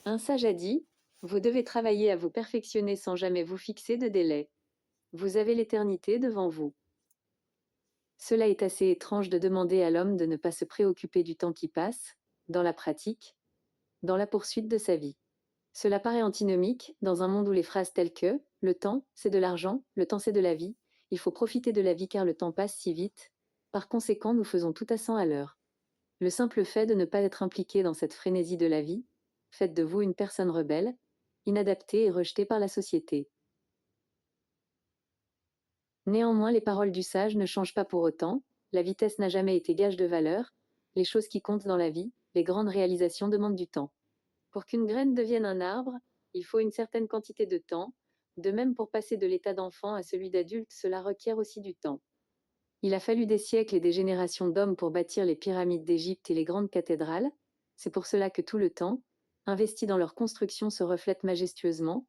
Un sage a dit, vous devez travailler à vous perfectionner sans jamais vous fixer de délai. Vous avez l'éternité devant vous. Cela est assez étrange de demander à l'homme de ne pas se préoccuper du temps qui passe, dans la pratique, dans la poursuite de sa vie. Cela paraît antinomique, dans un monde où les phrases telles que « le temps, c'est de l'argent, le temps c'est de la vie, il faut profiter de la vie car le temps passe si vite », par conséquent nous faisons tout à 100 à l'heure. Le simple fait de ne pas être impliqué dans cette frénésie de la vie, faites de vous une personne rebelle, inadaptée et rejetée par la société. Néanmoins, les paroles du sage ne changent pas pour autant, la vitesse n'a jamais été gage de valeur, les choses qui comptent dans la vie, les grandes réalisations demandent du temps. Pour qu'une graine devienne un arbre, il faut une certaine quantité de temps, de même pour passer de l'état d'enfant à celui d'adulte, cela requiert aussi du temps. Il a fallu des siècles et des générations d'hommes pour bâtir les pyramides d'Égypte et les grandes cathédrales, c'est pour cela que tout le temps, investi dans leur construction, se reflète majestueusement,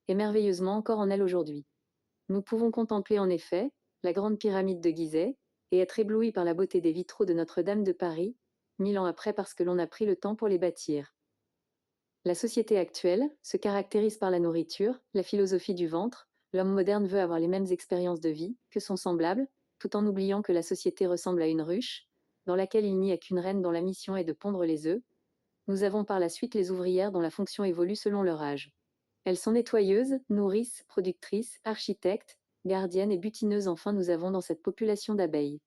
et merveilleusement encore en elles aujourd'hui. Nous pouvons contempler en effet la grande pyramide de Gizeh, et être éblouis par la beauté des vitraux de Notre-Dame de Paris, 1000 ans après parce que l'on a pris le temps pour les bâtir. La société actuelle se caractérise par la nourriture, la philosophie du ventre, l'homme moderne veut avoir les mêmes expériences de vie que son semblable, tout en oubliant que la société ressemble à une ruche, dans laquelle il n'y a qu'une reine dont la mission est de pondre les œufs. Nous avons par la suite les ouvrières dont la fonction évolue selon leur âge. Elles sont nettoyeuses, nourrices, productrices, architectes, gardiennes et butineuses. Enfin, nous avons dans cette population d'abeilles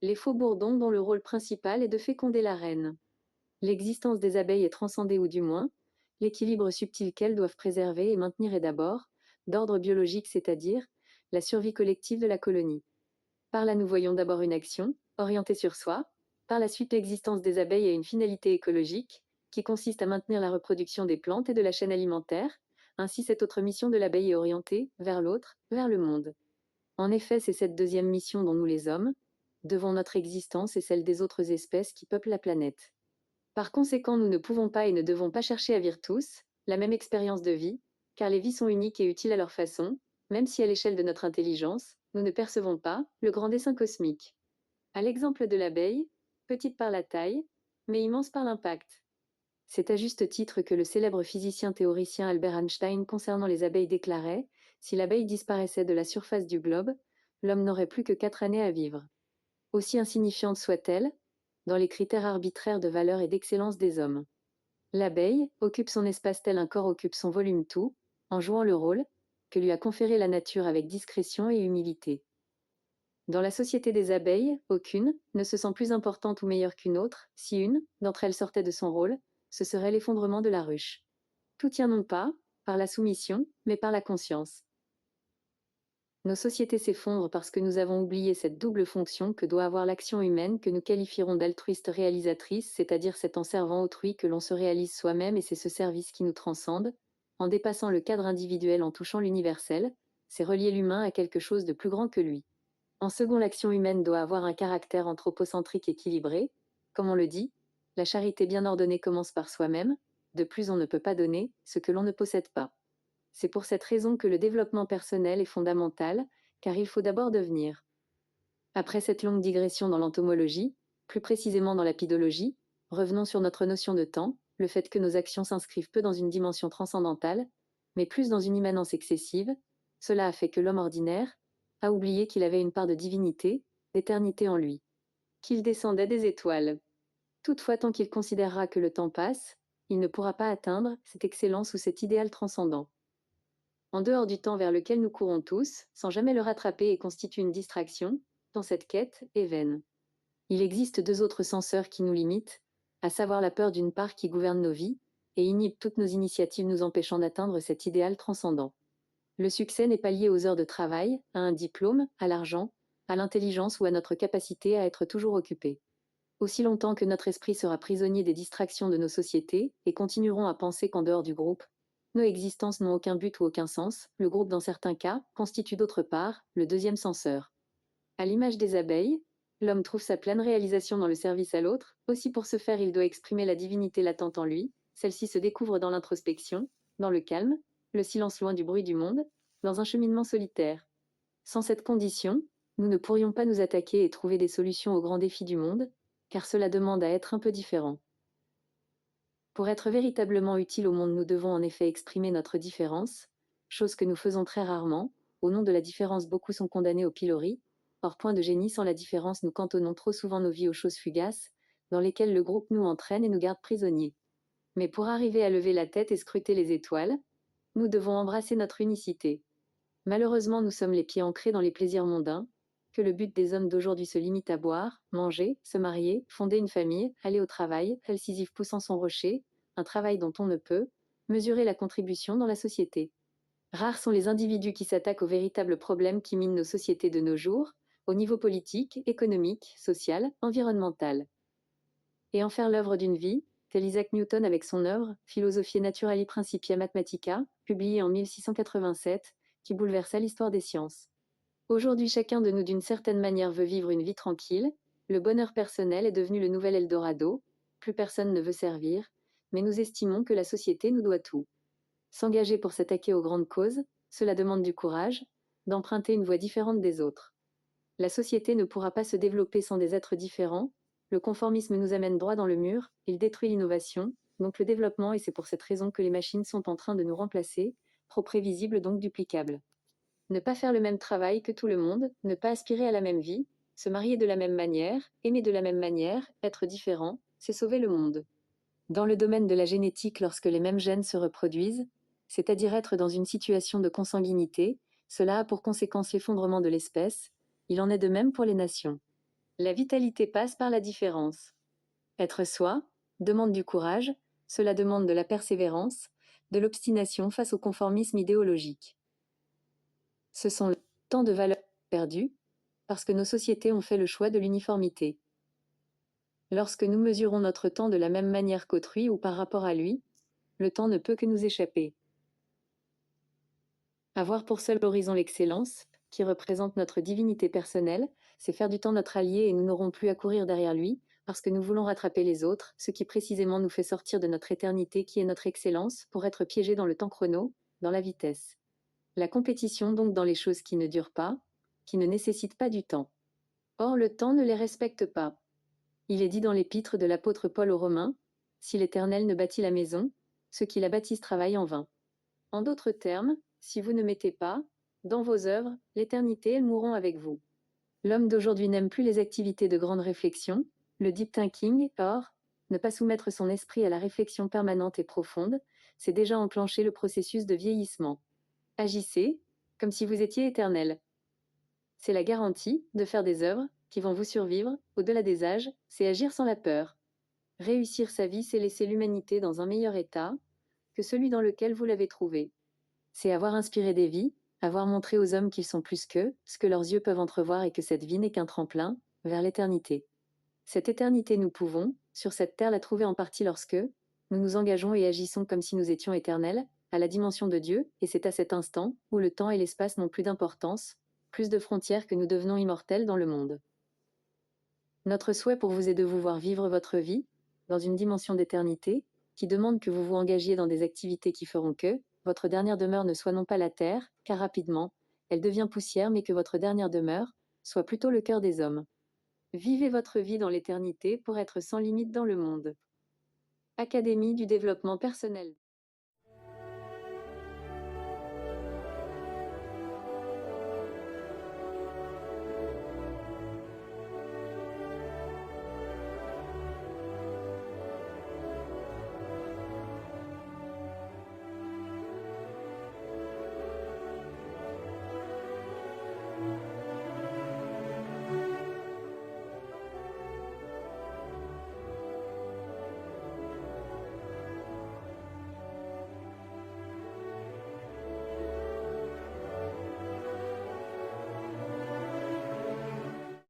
les faux bourdons dont le rôle principal est de féconder la reine. L'existence des abeilles est transcendée ou du moins, l'équilibre subtil qu'elles doivent préserver et maintenir est d'abord, d'ordre biologique, c'est-à-dire la survie collective de la colonie. Par là nous voyons d'abord une action, orientée sur soi, par la suite l'existence des abeilles a une finalité écologique, qui consiste à maintenir la reproduction des plantes et de la chaîne alimentaire, ainsi cette autre mission de l'abeille est orientée vers l'autre, vers le monde. En effet, c'est cette deuxième mission dont nous les hommes devons notre existence et celle des autres espèces qui peuplent la planète. Par conséquent, nous ne pouvons pas et ne devons pas chercher à vivre tous la même expérience de vie, car les vies sont uniques et utiles à leur façon, même si à l'échelle de notre intelligence, nous ne percevons pas le grand dessein cosmique. À l'exemple de l'abeille, petite par la taille, mais immense par l'impact. C'est à juste titre que le célèbre physicien théoricien Albert Einstein concernant les abeilles déclarait « Si l'abeille disparaissait de la surface du globe, l'homme n'aurait plus que 4 années à vivre. » Aussi insignifiante soit-elle, dans les critères arbitraires de valeur et d'excellence des hommes. L'abeille occupe son espace tel un corps occupe son volume tout, en jouant le rôle que lui a conféré la nature avec discrétion et humilité. Dans la société des abeilles, aucune ne se sent plus importante ou meilleure qu'une autre. Si une d'entre elles sortait de son rôle, ce serait l'effondrement de la ruche. Tout tient non pas par la soumission, mais par la conscience. Nos sociétés s'effondrent parce que nous avons oublié cette double fonction que doit avoir l'action humaine que nous qualifierons d'altruiste réalisatrice, c'est-à-dire c'est en servant autrui que l'on se réalise soi-même et c'est ce service qui nous transcende, en dépassant le cadre individuel, en touchant l'universel, c'est relier l'humain à quelque chose de plus grand que lui. En second, l'action humaine doit avoir un caractère anthropocentrique équilibré, comme on le dit, la charité bien ordonnée commence par soi-même, de plus on ne peut pas donner ce que l'on ne possède pas. C'est pour cette raison que le développement personnel est fondamental, car il faut d'abord devenir. Après cette longue digression dans l'entomologie, plus précisément dans la pidologie, revenons sur notre notion de temps, le fait que nos actions s'inscrivent peu dans une dimension transcendantale, mais plus dans une immanence excessive, cela a fait que l'homme ordinaire a oublié qu'il avait une part de divinité, d'éternité en lui, qu'il descendait des étoiles. Toutefois, tant qu'il considérera que le temps passe, il ne pourra pas atteindre cette excellence ou cet idéal transcendant. En dehors du temps vers lequel nous courons tous, sans jamais le rattraper et constitue une distraction, dans cette quête est vaine. Il existe deux autres censeurs qui nous limitent, à savoir la peur d'une part qui gouverne nos vies, et inhibe toutes nos initiatives nous empêchant d'atteindre cet idéal transcendant. Le succès n'est pas lié aux heures de travail, à un diplôme, à l'argent, à l'intelligence ou à notre capacité à être toujours occupé. Aussi longtemps que notre esprit sera prisonnier des distractions de nos sociétés et continuerons à penser qu'en dehors du groupe, nos existences n'ont aucun but ou aucun sens, le groupe dans certains cas constitue d'autre part le deuxième censeur. À l'image des abeilles, l'homme trouve sa pleine réalisation dans le service à l'autre, aussi pour ce faire il doit exprimer la divinité latente en lui, celle-ci se découvre dans l'introspection, dans le calme, le silence loin du bruit du monde, dans un cheminement solitaire. Sans cette condition, nous ne pourrions pas nous attaquer et trouver des solutions aux grands défis du monde, car cela demande à être un peu différent. Pour être véritablement utile au monde, nous devons en effet exprimer notre différence, chose que nous faisons très rarement. Au nom de la différence, beaucoup sont condamnés au pilori. Or, point de génie sans la différence, nous cantonnons trop souvent nos vies aux choses fugaces, dans lesquelles le groupe nous entraîne et nous garde prisonniers. Mais pour arriver à lever la tête et scruter les étoiles, nous devons embrasser notre unicité. Malheureusement, nous sommes les pieds ancrés dans les plaisirs mondains, que le but des hommes d'aujourd'hui se limite à boire, manger, se marier, fonder une famille, aller au travail, tel Sisyphe poussant son rocher, un travail dont on ne peut mesurer la contribution dans la société. Rares sont les individus qui s'attaquent aux véritables problèmes qui minent nos sociétés de nos jours, au niveau politique, économique, social, environnemental. Et en faire l'œuvre d'une vie, tel Isaac Newton avec son œuvre Philosophiae Naturali Principia Mathematica, publiée en 1687, qui bouleversa l'histoire des sciences. Aujourd'hui, chacun de nous d'une certaine manière veut vivre une vie tranquille, le bonheur personnel est devenu le nouvel Eldorado, plus personne ne veut servir, mais nous estimons que la société nous doit tout. S'engager pour s'attaquer aux grandes causes, cela demande du courage, d'emprunter une voie différente des autres. La société ne pourra pas se développer sans des êtres différents, le conformisme nous amène droit dans le mur, il détruit l'innovation, donc le développement, et c'est pour cette raison que les machines sont en train de nous remplacer, trop prévisibles donc duplicables. Ne pas faire le même travail que tout le monde, ne pas aspirer à la même vie, se marier de la même manière, aimer de la même manière, être différent, c'est sauver le monde. Dans le domaine de la génétique, lorsque les mêmes gènes se reproduisent, c'est-à-dire être dans une situation de consanguinité, cela a pour conséquence l'effondrement de l'espèce, il en est de même pour les nations. La vitalité passe par la différence. Être soi demande du courage, cela demande de la persévérance, de l'obstination face au conformisme idéologique. Ce sont tant de valeurs perdues, parce que nos sociétés ont fait le choix de l'uniformité. Lorsque nous mesurons notre temps de la même manière qu'autrui ou par rapport à lui, le temps ne peut que nous échapper. Avoir pour seul horizon l'excellence, qui représente notre divinité personnelle, c'est faire du temps notre allié et nous n'aurons plus à courir derrière lui, parce que nous voulons rattraper les autres, ce qui précisément nous fait sortir de notre éternité qui est notre excellence, pour être piégés dans le temps chrono, dans la vitesse. La compétition donc dans les choses qui ne durent pas, qui ne nécessitent pas du temps. Or le temps ne les respecte pas. Il est dit dans l'épître de l'apôtre Paul aux Romains, « Si l'Éternel ne bâtit la maison, ceux qui la bâtissent travaillent en vain. » En d'autres termes, si vous ne mettez pas, dans vos œuvres, l'éternité, elles mourront avec vous. L'homme d'aujourd'hui n'aime plus les activités de grande réflexion, le deep thinking, or, ne pas soumettre son esprit à la réflexion permanente et profonde, c'est déjà enclencher le processus de vieillissement. Agissez, comme si vous étiez éternel. C'est la garantie de faire des œuvres qui vont vous survivre, au-delà des âges, c'est agir sans la peur. Réussir sa vie, c'est laisser l'humanité dans un meilleur état que celui dans lequel vous l'avez trouvée. C'est avoir inspiré des vies, avoir montré aux hommes qu'ils sont plus qu'eux, ce que leurs yeux peuvent entrevoir et que cette vie n'est qu'un tremplin vers l'éternité. Cette éternité, nous pouvons, sur cette terre, la trouver en partie lorsque nous nous engageons et agissons comme si nous étions éternels, à la dimension de Dieu, et c'est à cet instant où le temps et l'espace n'ont plus d'importance, plus de frontières, que nous devenons immortels dans le monde. Notre souhait pour vous est de vous voir vivre votre vie dans une dimension d'éternité qui demande que vous vous engagiez dans des activités qui feront que votre dernière demeure ne soit non pas la terre, car rapidement, elle devient poussière, mais que votre dernière demeure soit plutôt le cœur des hommes. Vivez votre vie dans l'éternité pour être sans limite dans le monde. Académie du développement personnel.